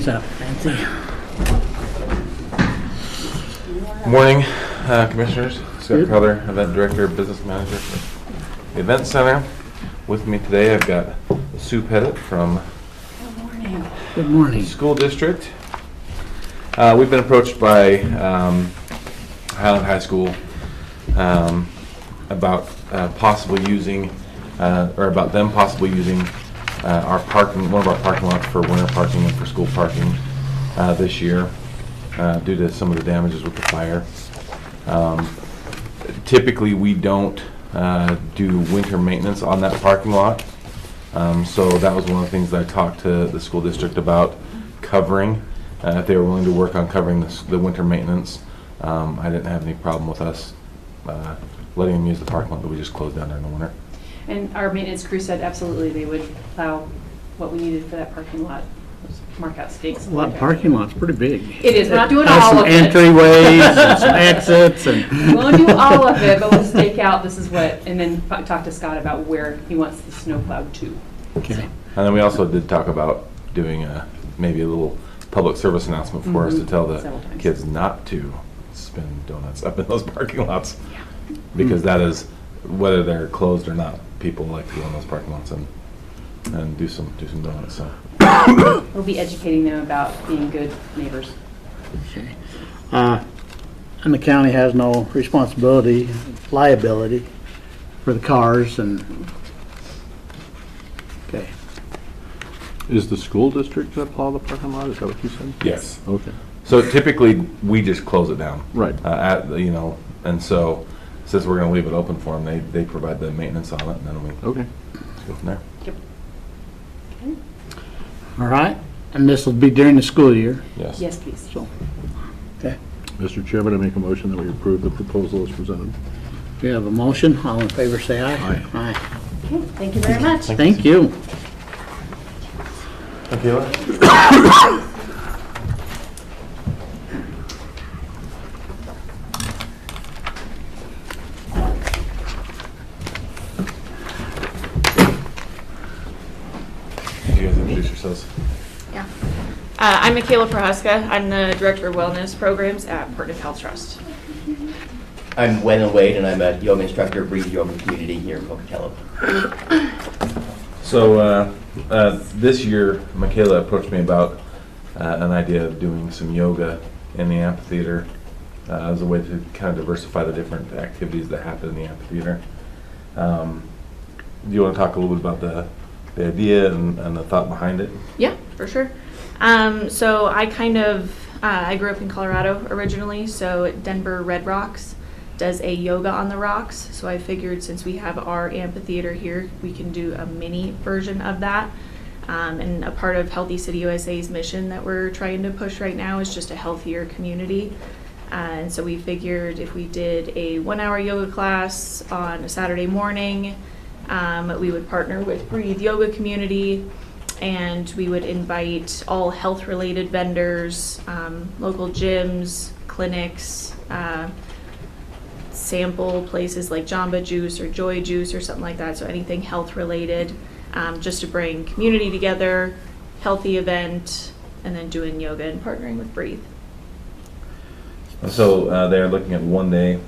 up, Nancy. Good morning, Commissioners. Scott Crowther, Event Director, Business Manager for the Event Center. With me today, I've got Sue Pettit from Good morning. School District. We've been approached by Highland High School about possibly using, or about them possibly using our parking, one of our parking lots for winter parking and for school parking this year due to some of the damages with the fire. Typically, we don't do winter maintenance on that parking lot. So that was one of the things that I talked to the school district about covering. If they were willing to work on covering the winter maintenance, I didn't have any problem with us letting them use the parking lot that we just closed down during the winter. And our maintenance crew said absolutely they would plow what we needed for that parking lot. Mark out stakes. Well, that parking lot's pretty big. It is. We're not doing Has all some of it. entryways and some exits and. We won't do all of it, but we'll stake out this is what, and then talk to Scott about where he wants the snow plowed to. Okay. So. And then we also did talk about doing maybe a little public service announcement for us to tell the Several times. kids not to spin donuts up in those parking lots. Because that is, whether they're closed or not, people like to go in those parking lots and do some donuts. So We'll be educating them about being good neighbors. Okay. And the county has no responsibility, liability for the cars and, okay. Is the school district that plow the parking lot? Is that what you said? yes. Okay. So typically we just close it down. Right. And so since we're going to leave it open for them, they provide the maintenance on it, and then we Okay. go from there. Yep. All right, and this will be during the school year, Yes. Yes, please. so, okay. Mr. Chairman, I make a motion that we approve the proposal as presented. We have a motion, all in favor say aye. Aye. Aye. Okay, thank you very much. Thank you. Okay. You guys introduce yourselves. Yeah. I'm Michaela Prohaska. I'm the Director of Wellness Programs at Portland Health Trust. I'm Wendell Wade, and I'm a yoga instructor at Breathe Yoga Community here in Pocatello. So this year, Michaela approached me about an idea of doing some yoga in the amphitheater as a way to kind of diversify the different activities that happen in the amphitheater. Do you want to talk a little bit about the idea and the thought behind it? Yeah, for sure. So I grew up in Colorado originally, so Denver Red Rocks does a yoga on the rocks. So I figured since we have our amphitheater here, we can do a mini version of that. And a part of Healthy City USA's mission that we're trying to push right now is just a healthier community. And so we figured if we did a 1-hour yoga class on a Saturday morning, we would partner with Breathe Yoga Community, and we would invite all health-related vendors, local gyms, clinics, sample places like Jamba Juice or Joy Juice or something like that, so anything health-related, just to bring community together, healthy event, and then doing yoga and partnering with Breathe. So they're looking at one day.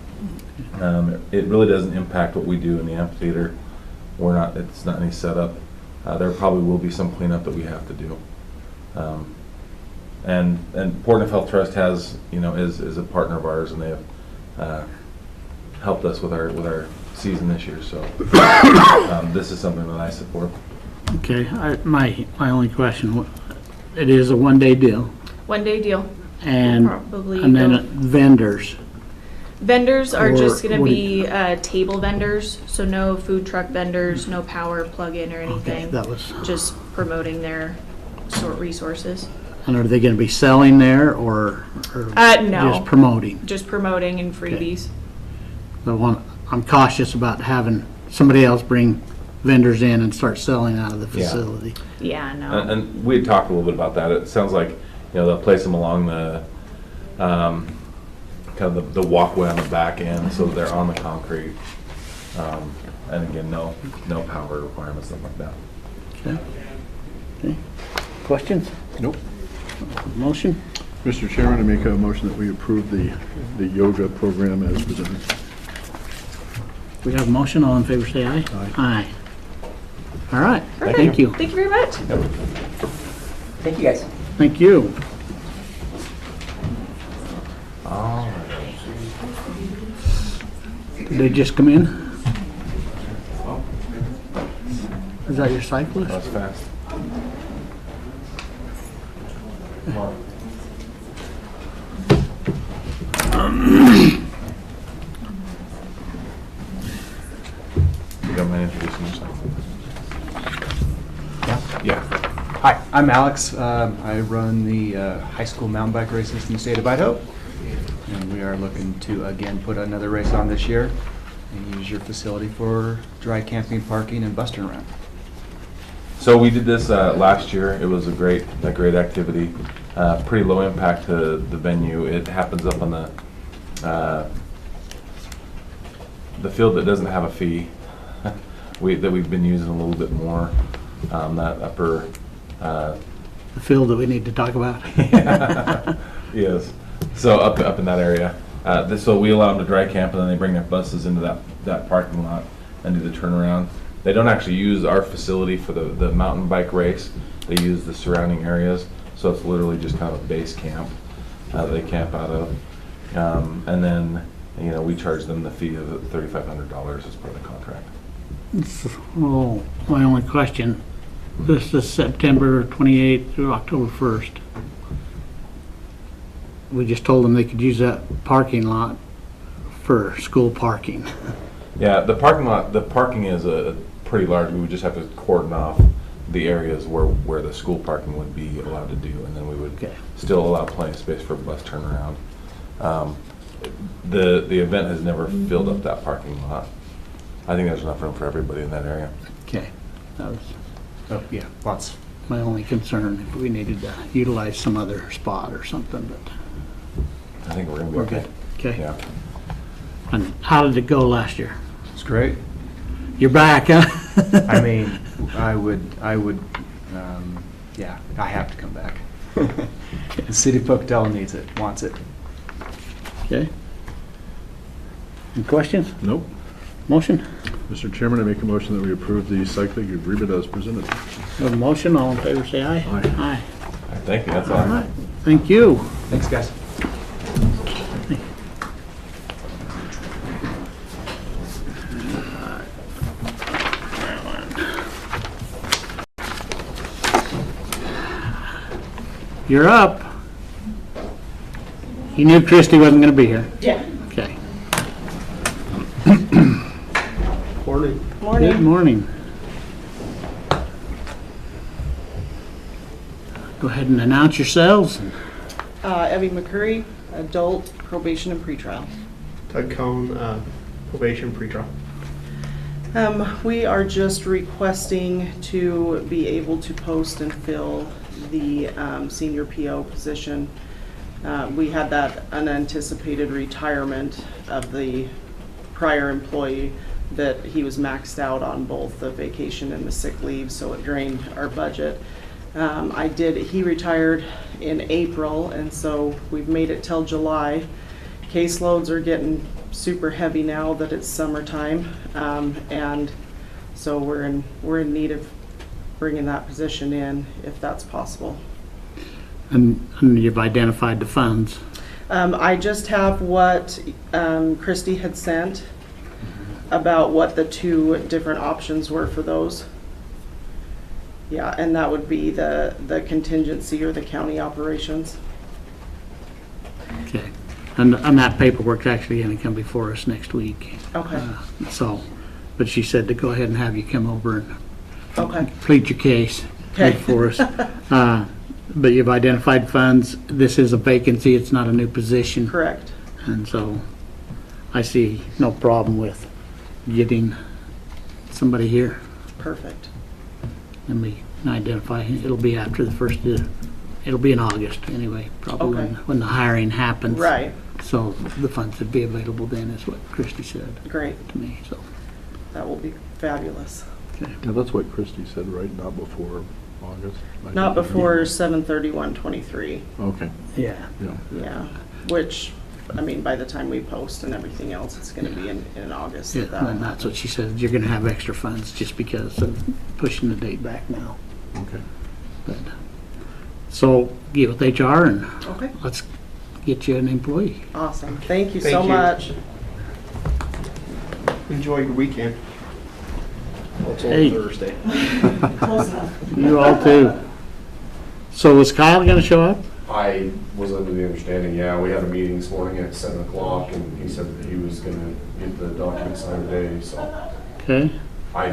It really doesn't impact what we do in the amphitheater. It's not any setup. There probably will be some cleanup that we have to do. And Portland Health Trust has, is a partner of ours, and they have helped us with our season this year. So this is something that I support. Okay, my only question, it is a one-day deal, 1-day deal. and Probably and then go- vendors. Vendors are Or just going to what do be table vendors, so no food truck vendors, no power plug-in or Okay, anything. that was, Just promoting their resources. and are they gonna be selling there or No. just promoting? Just promoting and freebies. I'm cautious about having somebody else bring vendors in and start selling out of the Yeah. facility. Yeah, no. And we had talked a little bit about that. It sounds like, they'll place them along the, kind of the walkway on the back end, so they're on the concrete. And again, no power requirements, stuff like that. Okay. Okay. Questions? Nope. Motion? Mr. Chairman, I make a motion that we approve the yoga program as presented. We have a motion. All in favor, say aye. Aye. Aye. All right. Perfect. Thank you. Thank you very much. Thank you, guys. Thank you. Did they just come in? Is that your cyclist? That's fast. You don't mind introducing yourself? Yeah. Hi, I'm Alex. I run the high school mountain bike races in the state of Idaho. And we are looking to, again, put another race on this year and use your facility for dry camping, parking, and bus turnaround. So we did this last year. It was a great activity. Pretty low impact to the venue. It happens up on the field that doesn't have a fee. that we've been using a little bit more. That upper. The field that we need to talk about. Yes. So up in that area. So we allow them to dry camp, and then they bring their buses into that parking lot and do the turnaround. They don't actually use our facility for the mountain bike race. They use the surrounding areas. So it's literally just kind of a base camp that they camp out of. And then, we charge them the fee of $3,500 as part of the contract. Oh, my only question. This is September 28th through October 1st. We just told them they could use that parking lot for school parking. Yeah, the parking is a pretty large. We would just have to cordon off the areas where the school parking would be allowed to do, and then we would Okay. still allow plenty of space for bus turnaround. The event has never filled up that parking lot. I think there's enough room for everybody in that area. Okay. That was Oh, yeah, lots. my only concern, if we needed to utilize some other spot or something, but I think we're gonna be we're okay. good. Okay. Yeah. And how did it go last year? It's great. You're back, huh? I mean, I would, yeah, I have to come back. The city of Pocatello needs it, wants it. Okay. Any questions? Nope. Motion? Mr. Chairman, I make a motion that we approve the cycling agreement as presented. We have a motion. All in favor, say aye. Aye. Aye. Thank you. That's all. All right. Thank you. Thanks, guys. You're up. You knew Christie wasn't going to be here. Yeah. Okay. Morning. Good morning. Go ahead and announce yourselves. Evie McCurry, adult probation and pretrial. Doug Cohn, probation pretrial. We are just requesting to be able to post and fill the senior PO position. We had that unanticipated retirement of the prior employee that he was maxed out on both the vacation and the sick leave, so it drained our budget. He retired in April, and so we've made it till July. Caseloads are getting super heavy now that it's summertime, and so we're in need of bringing that position in if that's possible. And you've identified the funds. I just have what Christie had sent about what the two different options were for those. Yeah, and that would be the contingency or the county operations. Okay. And that paperwork's actually going to come before us next week. Okay, But she said to go ahead and have you come over and okay, plead your case Okay. for us. But you've identified funds. This is a vacancy. It's not a new position. correct. And so I see no problem with getting somebody here. Perfect. And we can identify, it'll be after the first, it'll be in August anyway, probably Okay. when the hiring happens. Right, So the funds would be available then, is what Christie said great. to me, so. That will be fabulous. Okay. Yeah, that's what Christie said, right? Not before August? Not before 7/31/23. Okay, Yeah. yeah. Yeah, which, I mean, by the time we post and everything else, it's gonna be in August. Yeah, that that'll and that's happen. what she said, you're gonna have extra funds just because of pushing the date back now. Okay. But, so get with HR and Okay, let's get you an employee. awesome. Thank you Thank so you. much. Enjoy your weekend. Well, it's Hey. only Thursday. Close enough. You all too. So is Kyle gonna show up? I was under the understanding, yeah, we had a meeting this morning at 7 o'clock, and he said that he was gonna get the documents signed today, so Okay. I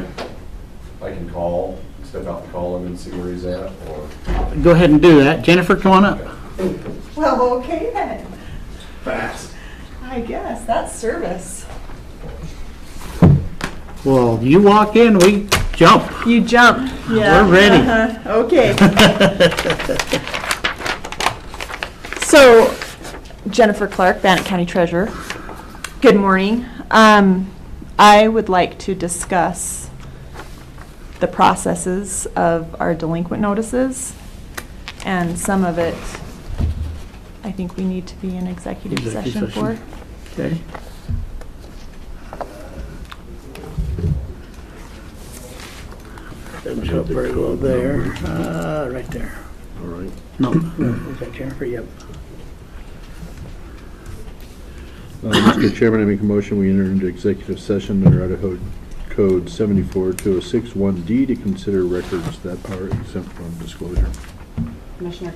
can call, step out and call him and see where he's at, or Go ahead and do that. Jennifer, come on up. Well, okay then. fast. I guess that's service. Well, you walk in, we jump. You jump. Yeah. We're ready. Okay. So, Jennifer Clark, Bannock County Treasurer. Good morning. I would like to discuss the processes of our delinquent notices, and some of it I think we need to be in executive session for. Okay. Doesn't show up very well there. Right there. All right. No, is that Jennifer? Yep. Mr. Chairman, I make a motion, we enter into executive session under Idaho Code 74-2061D to consider records that are exempt from disclosure. Commissioner